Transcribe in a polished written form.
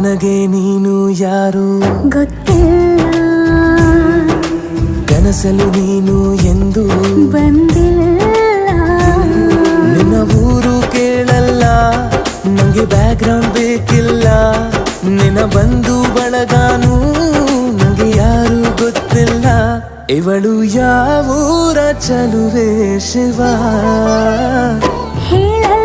ನನಗೆ ನೀನು ಯಾರು ಗೊತ್ತಿಲ್ಲ, ಕನಸಲು ನೀನು ಎಂದು ಬಂದಿಲ್ಲ. ನಿನ್ನ ಊರು ಕೇಳಲ್ಲ, ನಂಗೆ ಬ್ಯಾಕ್ಗ್ರೌಂಡ್ ಬೇಕಿಲ್ಲ. ನಿನ್ನ ಬಂಧು ಬಳಗಾನು ನಂಗೆ ಯಾರು ಗೊತ್ತಿಲ್ಲ. ಇವಳು ಯಾವೂರ ಚಲುವೆ ಶಿವ ಹೇಳಲ್ಲ